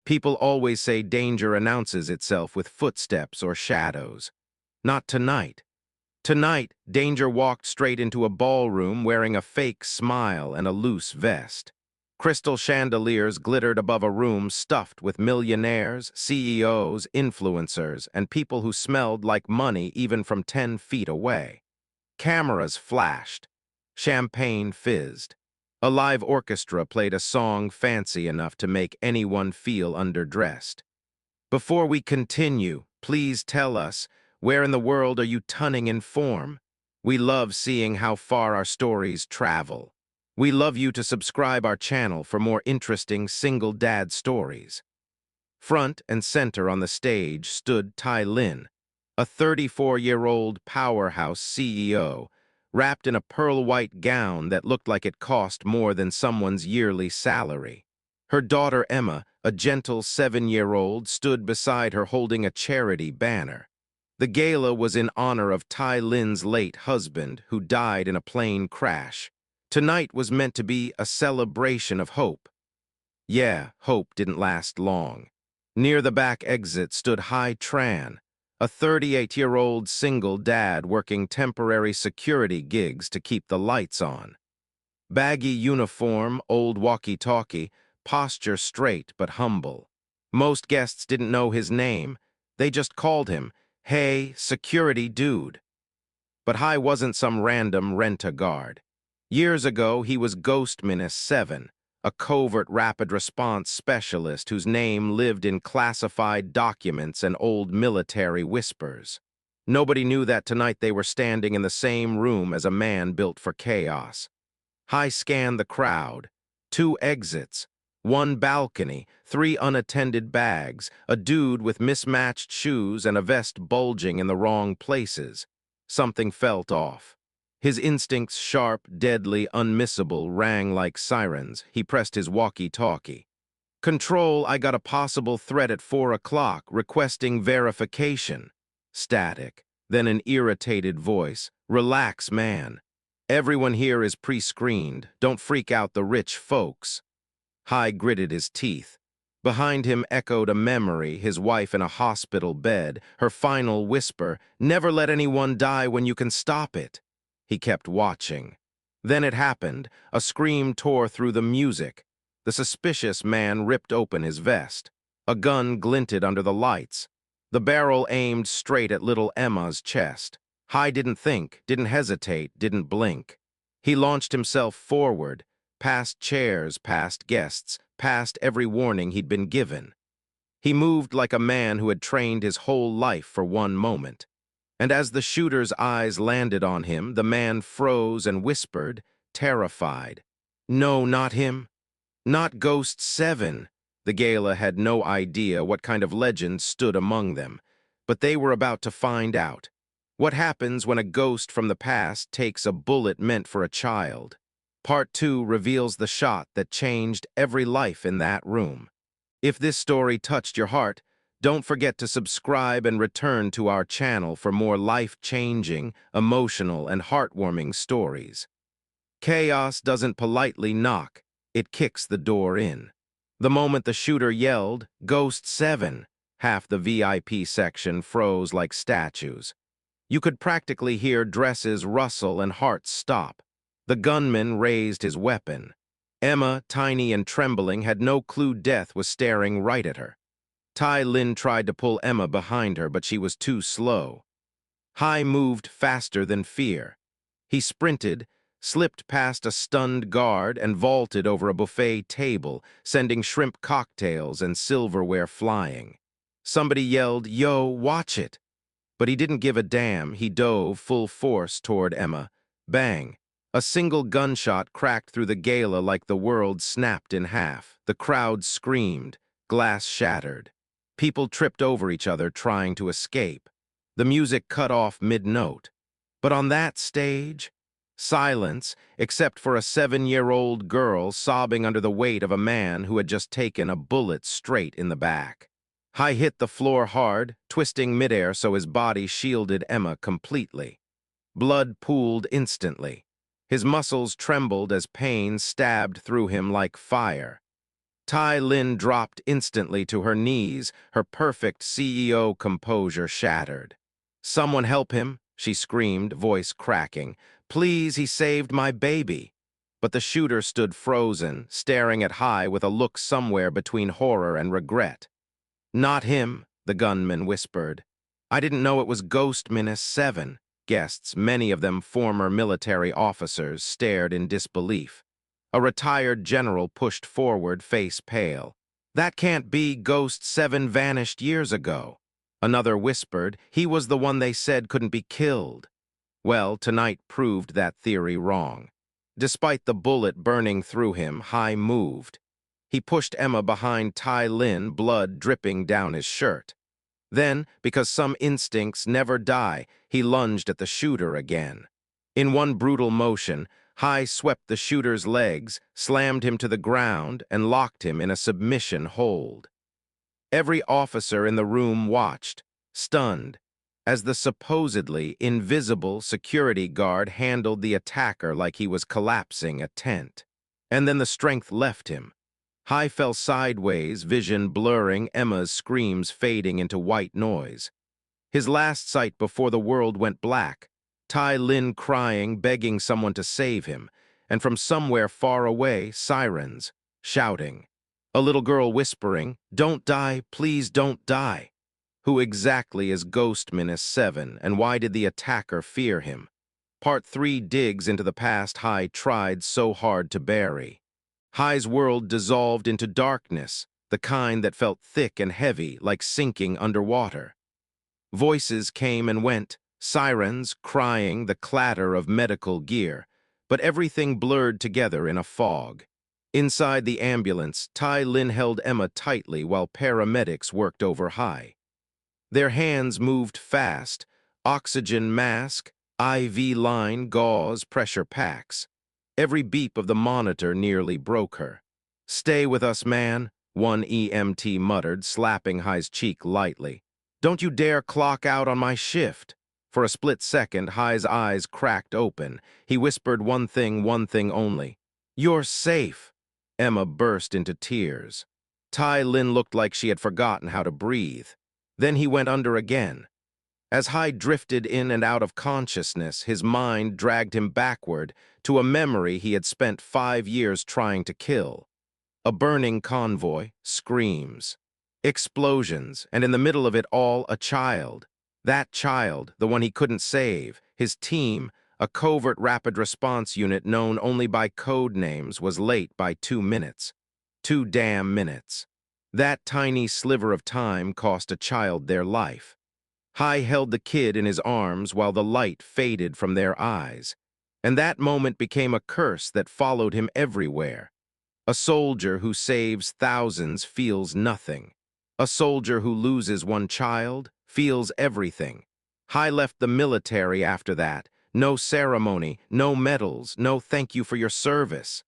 People always say danger announces itself with footsteps or shadows. Not tonight. Tonight, Danger walked straight into a ballroom wearing a fake smile and a loose vest. Crystal chandeliers glittered above a room stuffed with millionaires, CEOs, influencers, and people who smelled like money even from 10 feet away. Cameras flashed. Champagne fizzed. A live orchestra played a song fancy enough to make anyone feel underdressed. Before we continue, please tell us, where in the world are you tunning in form? We love seeing how far our stories travel. We love you to subscribe our channel for more interesting single dad stories. Front and center on the stage stood Tai Lin, a 34-year-old powerhouse CEO, wrapped in a pearl-white gown that looked like it cost more than someone's yearly salary. Her daughter Emma, a gentle 7-year-old, stood beside her holding a charity banner. The gala was in honor of Tai Lin's late husband, who died in a plane crash. Tonight was meant to be a celebration of hope. Yeah, hope didn't last long. Near the back exit stood Huy Tran, a 38-year-old single dad working temporary security gigs to keep the lights on. Baggy uniform, old walkie-talkie, posture straight but humble. Most guests didn't know his name. They just called him, "Hey, security dude." But Huy wasn't some random rent-a-guard. Years ago, he was Ghostman-7, a covert rapid response specialist whose name lived in classified documents and old military whispers. Nobody knew that tonight they were standing in the same room as a man built for chaos. Huy scanned the crowd. 2 exits, 1 balcony, 3 unattended bags, a dude with mismatched shoes and a vest bulging in the wrong places. Something felt off. His instincts, sharp, deadly, unmissable, rang like sirens. He pressed his walkie-talkie. "Control, I got a possible threat at 4 o'clock, requesting verification." Static. Then an irritated voice. "Relax, man. Everyone here is pre-screened. Don't freak out the rich folks." Huy gritted his teeth. Behind him echoed a memory, his wife in a hospital bed, her final whisper, "Never let anyone die when you can stop it." He kept watching. Then it happened. A scream tore through the music. The suspicious man ripped open his vest. A gun glinted under the lights. The barrel aimed straight at little Emma's chest. Huy didn't think, didn't hesitate, didn't blink. He launched himself forward, past chairs, past guests, past every warning he'd been given. He moved like a man who had trained his whole life for one moment. And as the shooter's eyes landed on him, the man froze and whispered, terrified, "No, not him. Not Ghost 7. The gala had no idea what kind of legend stood among them, but they were about to find out. What happens when a ghost from the past takes a bullet meant for a child? Part 2 reveals the shot that changed every life in that room. If this story touched your heart, don't forget to subscribe and return to our channel for more life-changing, emotional, and heartwarming stories. Chaos doesn't politely knock, it kicks the door in. The moment the shooter yelled, "Ghost 7," half the VIP section froze like statues. You could practically hear dresses rustle and hearts stop. The gunman raised his weapon. Emma, tiny and trembling, had no clue death was staring right at her. Tai Lin tried to pull Emma behind her, but she was too slow. Huy moved faster than fear. He sprinted, slipped past a stunned guard, and vaulted over a buffet table, sending shrimp cocktails and silverware flying. Somebody yelled, "Yo, watch it!" But he didn't give a damn. He dove full force toward Emma. Bang! A single gunshot cracked through the gala like the world snapped in half. The crowd screamed. Glass shattered. People tripped over each other trying to escape. The music cut off mid-note. But on that stage, silence, except for a 7-year-old girl sobbing under the weight of a man who had just taken a bullet straight in the back. Huy hit the floor hard, twisting midair so his body shielded Emma completely. Blood pooled instantly. His muscles trembled as pain stabbed through him like fire. Tai Lin dropped instantly to her knees, her perfect CEO composure shattered. "Someone help him," she screamed, voice cracking. "Please, he saved my baby." But the shooter stood frozen, staring at Huy with a look somewhere between horror and regret. "Not him," the gunman whispered. "I didn't know it was Gunman-7. Guests, many of them former military officers, stared in disbelief. A retired general pushed forward, face pale. "That can't be. Ghost 7 vanished years ago." Another whispered, "He was the one they said couldn't be killed." Well, tonight proved that theory wrong. Despite the bullet burning through him, Huy moved. He pushed Emma behind Tai Lin, blood dripping down his shirt. Then, because some instincts never die, he lunged at the shooter again. In one brutal motion, Huy swept the shooter's legs, slammed him to the ground, and locked him in a submission hold. Every officer in the room watched, stunned, as the supposedly invisible security guard handled the attacker like he was collapsing a tent. And then the strength left him. Huy fell sideways, vision blurring, Emma's screams fading into white noise. His last sight before the world went black, Tai Lin crying, begging someone to save him, and from somewhere far away, sirens, shouting. A little girl whispering, "Don't die, please don't die." Who exactly is Gunman-7, and why did the attacker fear him? Part 3 digs into the past Huy tried so hard to bury. Huy's world dissolved into darkness, the kind that felt thick and heavy, like sinking underwater. Voices came and went, sirens, crying, the clatter of medical gear, but everything blurred together in a fog. Inside the ambulance, Tai Lin held Emma tightly while paramedics worked over Huy. Their hands moved fast, oxygen mask, IV line, gauze, pressure packs. Every beep of the monitor nearly broke her. "Stay with us, man," one EMT muttered, slapping Huy's cheek lightly. "Don't you dare clock out on my shift." For a split second, Huy's eyes cracked open. He whispered one thing only. "You're safe." Emma burst into tears. Tai Lin looked like she had forgotten how to breathe. Then he went under again. As Huy drifted in and out of consciousness, his mind dragged him backward to a memory he had spent 5 years trying to kill. A burning convoy, screams, explosions, and in the middle of it all, a child. That child, the one he couldn't save, his team, a covert rapid response unit known only by code names, was late by 2 minutes. 2 damn minutes. That tiny sliver of time cost a child their life. Huy held the kid in his arms while the light faded from their eyes, and that moment became a curse that followed him everywhere. A soldier who saves thousands feels nothing. A soldier who loses one child feels everything. Huy left the military after that. No ceremony, no medals, no thank you for your service.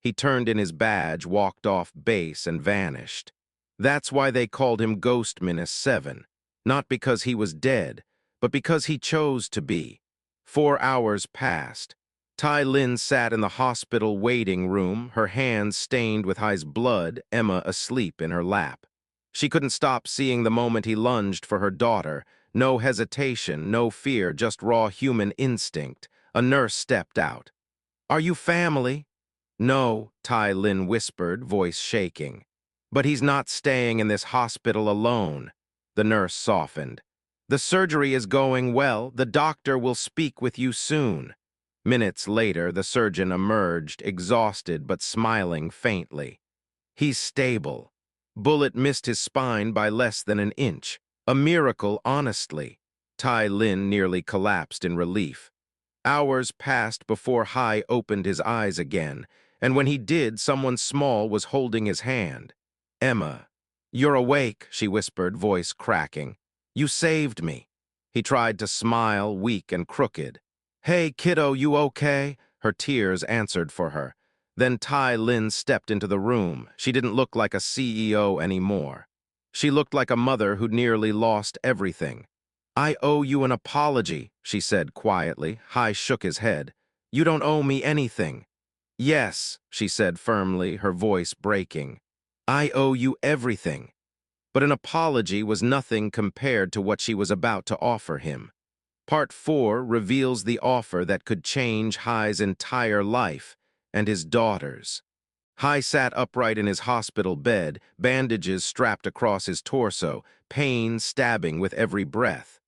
He turned in his badge, walked off base, and vanished. That's why they called him Gunman-7. Not because he was dead, but because he chose to be. 4 hours passed. Tai Lin sat in the hospital waiting room, her hands stained with Huy's blood, Emma asleep in her lap. She couldn't stop seeing the moment he lunged for her daughter. No hesitation, no fear, just raw human instinct. A nurse stepped out. "Are you family?" "No," Tai Lin whispered, voice shaking. "But he's not staying in this hospital alone." The nurse softened. "The surgery is going well. The doctor will speak with you soon." Minutes later, the surgeon emerged, exhausted but smiling faintly. "He's stable." Bullet missed his spine by less than an inch. A miracle, honestly. Tai Lin nearly collapsed in relief. Hours passed before Huy opened his eyes again, and when he did, someone small was holding his hand. "Emma." "You're awake," she whispered, voice cracking. "You saved me." He tried to smile, weak and crooked. "Hey, kiddo, you okay?" Her tears answered for her. Then Tai Lin stepped into the room. She didn't look like a CEO anymore. She looked like a mother who'd nearly lost everything. "I owe you an apology," she said quietly. Huy shook his head. "You don't owe me anything." "Yes," she said firmly, her voice breaking. I owe you everything. But an apology was nothing compared to what she was about to offer him. Part 4 reveals the offer that could change Huy's entire life and his daughter's. Huy sat upright in his hospital bed, bandages strapped across his torso, pain stabbing with every breath.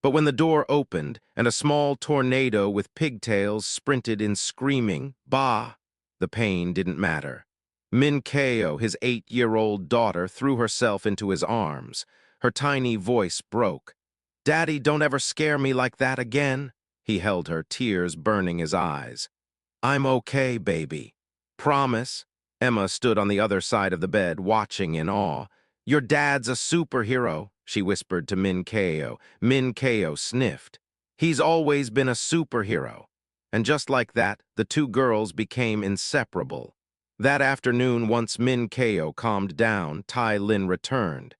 But when the door opened and a small tornado with pigtails sprinted in screaming, "Bah!" the pain didn't matter. Min Kao, his 8-year-old daughter, threw herself into his arms. Her tiny voice broke. "Daddy, don't ever scare me like that again." He held her, tears burning his eyes. "I'm okay, baby. Promise." Emma stood on the other side of the bed, watching in awe. "Your dad's a superhero," she whispered to Min Kao. Min Kao sniffed. "He's always been a superhero." And just like that, the two girls became inseparable. That afternoon, once Min Kao calmed down, Tai Lin returned.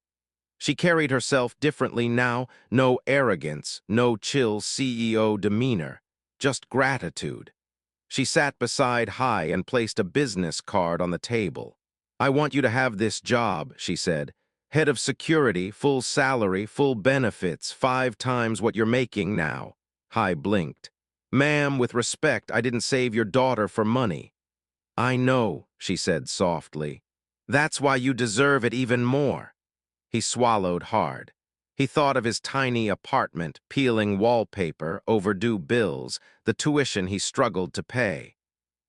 She carried herself differently now, no arrogance, no chill CEO demeanor, just gratitude. She sat beside Huy and placed a business card on the table. "I want you to have this job," she said. "Head of security, full salary, full benefits, 5 times what you're making now." Huy blinked. "Ma'am, with respect, I didn't save your daughter for money." "I know," she said softly. "That's why you deserve it even more." He swallowed hard. He thought of his tiny apartment, peeling wallpaper, overdue bills, the tuition he struggled to pay.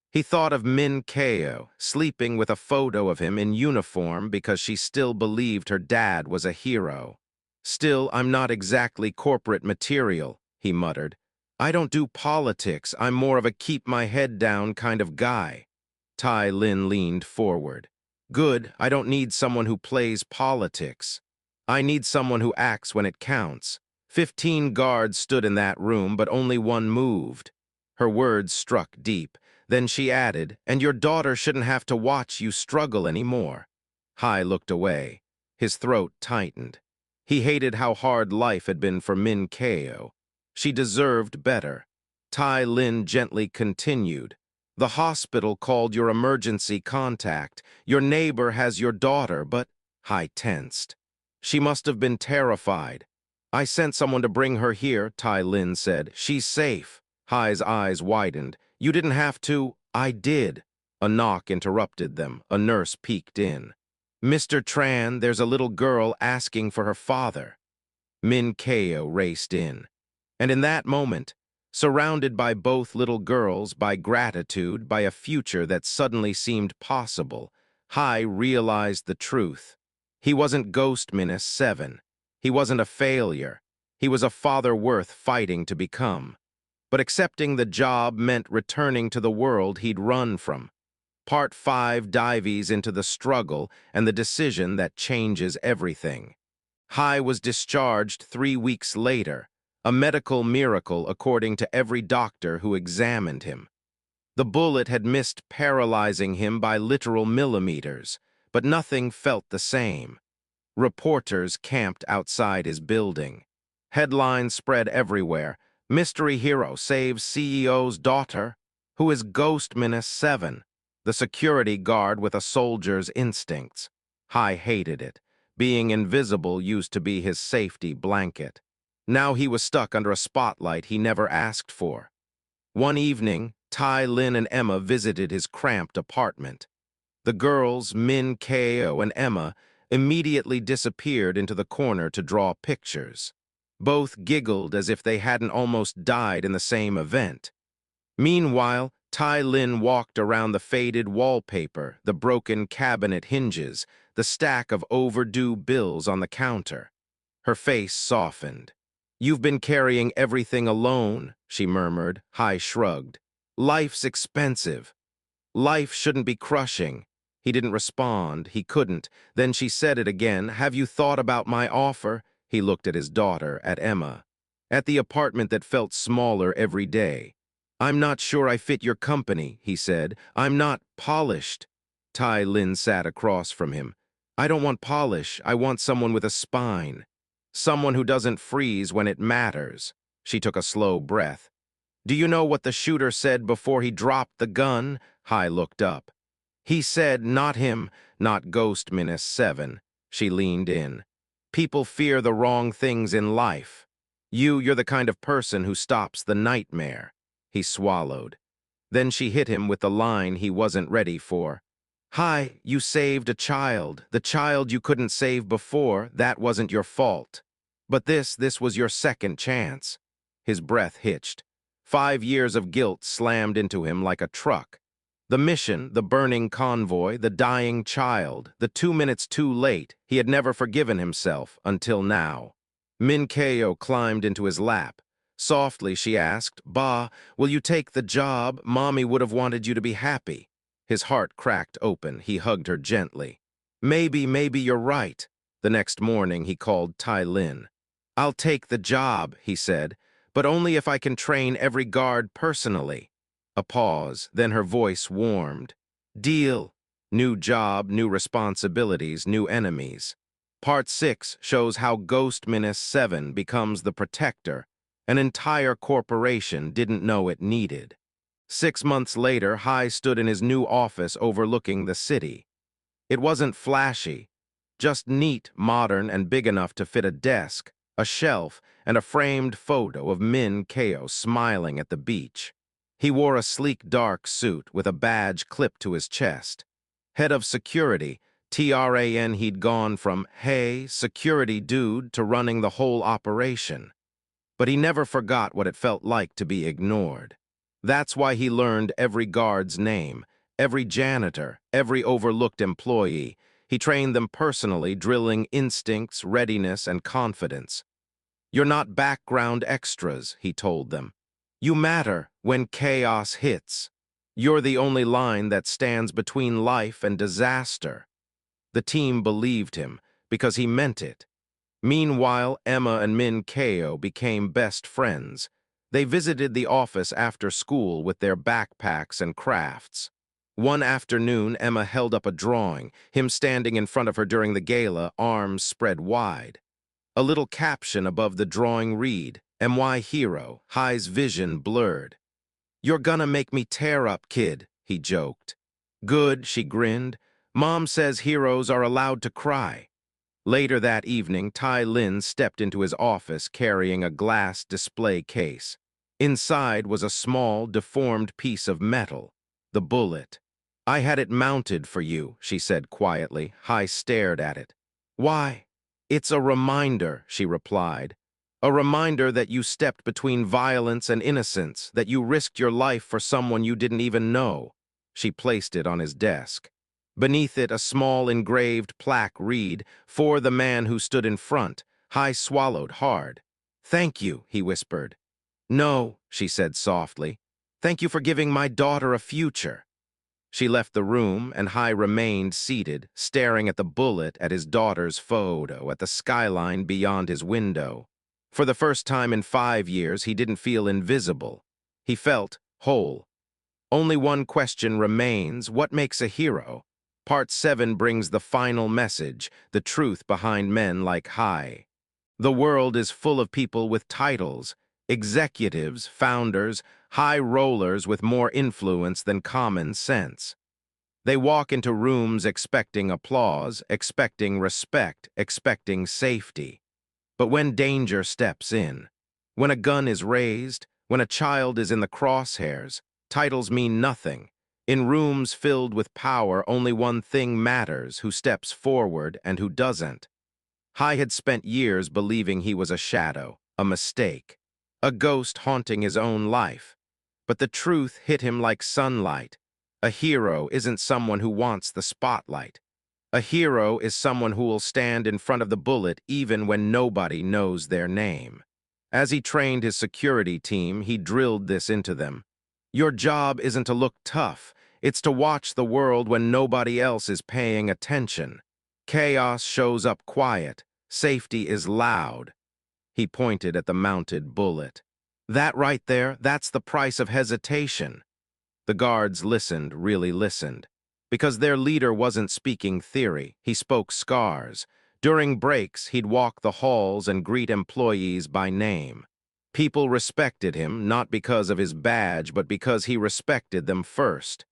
He thought of Min Kao, sleeping with a photo of him in uniform because she still believed her dad was a hero. "Still, I'm not exactly corporate material," he muttered. "I don't do politics. I'm more of a keep-my-head-down kind of guy." Tai Lin leaned forward. "Good, I don't need someone who plays politics. I need someone who acts when it counts." 15 guards stood in that room, but only one moved. Her words struck deep. Then she added, "And your daughter shouldn't have to watch you struggle anymore." Huy looked away. His throat tightened. He hated how hard life had been for Min Kao. She deserved better. Tai Lin gently continued. "The hospital called your emergency contact. Your neighbor has your daughter, but—" Huy tensed. "She must have been terrified." "I sent someone to bring her here," Tai Lin said. "She's safe." Huy's eyes widened. "You didn't have to." "I did." A knock interrupted them. A nurse peeked in. "Mr. Tran, there's a little girl asking for her father." Min Kao raced in. And in that moment, surrounded by both little girls, by gratitude, by a future that suddenly seemed possible, Huy realized the truth. He wasn't Ghost Menace 7. He wasn't a failure. He was a father worth fighting to become. But accepting the job meant returning to the world he'd run from. Part 5 dives into the struggle and the decision that changes everything. Huy was discharged 3 weeks later, a medical miracle according to every doctor who examined him. The bullet had missed paralyzing him by literal millimeters, but nothing felt the same. Reporters camped outside his building. Headlines spread everywhere. "Mystery hero saves CEO's daughter." "Who is Ghost Menace 7? The security guard with a soldier's instincts. Huy hated it. Being invisible used to be his safety blanket. Now he was stuck under a spotlight he never asked for. One evening, Tai Lin and Emma visited his cramped apartment. The girls, Min Kao and Emma, immediately disappeared into the corner to draw pictures. Both giggled as if they hadn't almost died in the same event. Meanwhile, Tai Lin walked around the faded wallpaper, the broken cabinet hinges, the stack of overdue bills on the counter. Her face softened. "You've been carrying everything alone," she murmured. Huy shrugged. "Life's expensive. Life shouldn't be crushing." He didn't respond. He couldn't. Then she said it again. "Have you thought about my offer?" He looked at his daughter, at Emma, at the apartment that felt smaller every day. "I'm not sure I fit your company," he said. "I'm not polished." Tai Lin sat across from him. "I don't want polish. I want someone with a spine. Someone who doesn't freeze when it matters." She took a slow breath. "Do you know what the shooter said before he dropped the gun?" Huy looked up. He said, not him, not Ghost-7. She leaned in. People fear the wrong things in life. You're the kind of person who stops the nightmare. He swallowed. Then she hit him with the line he wasn't ready for. Hi, you saved a child. The child you couldn't save before, that wasn't your fault. But this was your second chance. His breath hitched. 5 years of guilt slammed into him like a truck. The mission, the burning convoy, the dying child, the 2 minutes too late, he had never forgiven himself until now. Min Keo climbed into his lap. Softly, she asked, Ba, will you take the job? Mommy would have wanted you to be happy. His heart cracked open. He hugged her gently. Maybe you're right. The next morning, he called Tai Lin. I'll take the job, he said, but only if I can train every guard personally. A pause, then her voice warmed. Deal. New job, new responsibilities, new enemies. Part 6 shows how Ghost-7 becomes the protector an entire corporation didn't know it needed. 6 months later, Huy stood in his new office overlooking the city. It wasn't flashy, just neat, modern, and big enough to fit a desk, a shelf, and a framed photo of Min Keo smiling at the beach. He wore a sleek dark suit with a badge clipped to his chest. Head of security, TRAN, he'd gone from, hey, security dude, to running the whole operation. But he never forgot what it felt like to be ignored. That's why he learned every guard's name, every janitor, every overlooked employee. He trained them personally, drilling instincts, readiness, and confidence. You're not background extras, he told them. You matter when chaos hits. You're the only line that stands between life and disaster. The team believed him because he meant it. Meanwhile, Emma and Min Keo became best friends. They visited the office after school with their backpacks and crafts. One afternoon, Emma held up a drawing, him standing in front of her during the gala, arms spread wide. A little caption above the drawing read, "My hero," Huy's vision blurred. You're gonna make me tear up, kid, he joked. Good, she grinned. Mom says heroes are allowed to cry. Later that evening, Tai Lin stepped into his office carrying a glass display case. Inside was a small, deformed piece of metal, the bullet. I had it mounted for you, she said quietly. Huy stared at it. Why? It's a reminder, she replied. A reminder that you stepped between violence and innocence, that you risked your life for someone you didn't even know. She placed it on his desk. Beneath it, a small engraved plaque read, "For the man who stood in front." Huy swallowed hard. Thank you, he whispered. No, she said softly. Thank you for giving my daughter a future. She left the room, and Huy remained seated, staring at the bullet, at his daughter's photo, at the skyline beyond his window. For the first time in 5 years, he didn't feel invisible. He felt whole. Only one question remains: what makes a hero? Part 7 brings the final message, the truth behind men like Huy. The world is full of people with titles, executives, founders, high rollers with more influence than common sense. They walk into rooms expecting applause, expecting respect, expecting safety. But when danger steps in, when a gun is raised, when a child is in the crosshairs, titles mean nothing. In rooms filled with power, only one thing matters: who steps forward and who doesn't. Huy had spent years believing he was a shadow, a mistake, a ghost haunting his own life. But the truth hit him like sunlight. A hero isn't someone who wants the spotlight. A hero is someone who will stand in front of the bullet even when nobody knows their name. As he trained his security team, he drilled this into them. Your job isn't to look tough. It's to watch the world when nobody else is paying attention. Chaos shows up quiet. Safety is loud. He pointed at the mounted bullet. That right there, that's the price of hesitation. The guards listened, really listened. Because their leader wasn't speaking theory, he spoke scars. During breaks, he'd walk the halls and greet employees by name. People respected him, not because of his badge, but because he respected them first.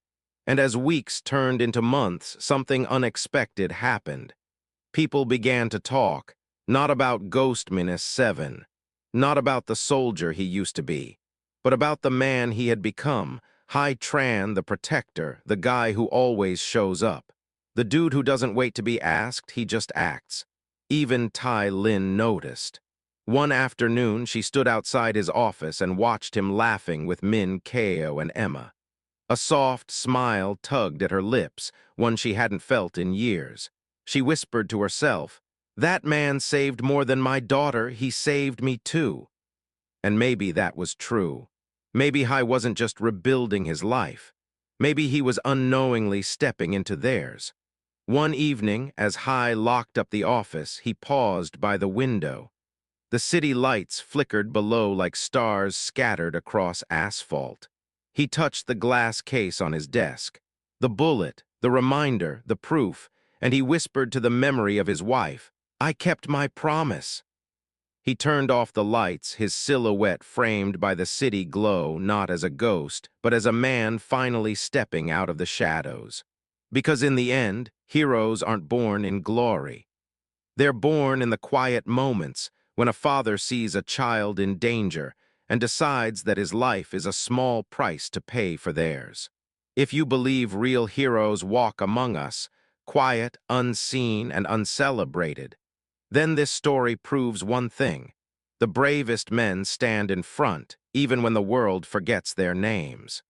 And as weeks turned into months, something unexpected happened. People began to talk, not about Ghostminus 7, not about the soldier he used to be, but about the man he had become, Huy Tran, the protector, the guy who always shows up. The dude who doesn't wait to be asked, he just acts. Even Tai Lin noticed. One afternoon, she stood outside his office and watched him laughing with Min, Ko, and Emma. A soft smile tugged at her lips, one she hadn't felt in years. She whispered to herself, "That man saved more than my daughter, he saved me too." And maybe that was true. Maybe Huy wasn't just rebuilding his life. Maybe he was unknowingly stepping into theirs. One evening, as Huy locked up the office, he paused by the window. The city lights flickered below like stars scattered across asphalt. He touched the glass case on his desk. The bullet, the reminder, the proof, and he whispered to the memory of his wife, "I kept my promise." He turned off the lights, his silhouette framed by the city glow not as a ghost, but as a man finally stepping out of the shadows. Because in the end, heroes aren't born in glory. They're born in the quiet moments when a father sees a child in danger and decides that his life is a small price to pay for theirs. If you believe real heroes walk among us, quiet, unseen, and uncelebrated, then this story proves one thing. The bravest men stand in front, even when the world forgets their names.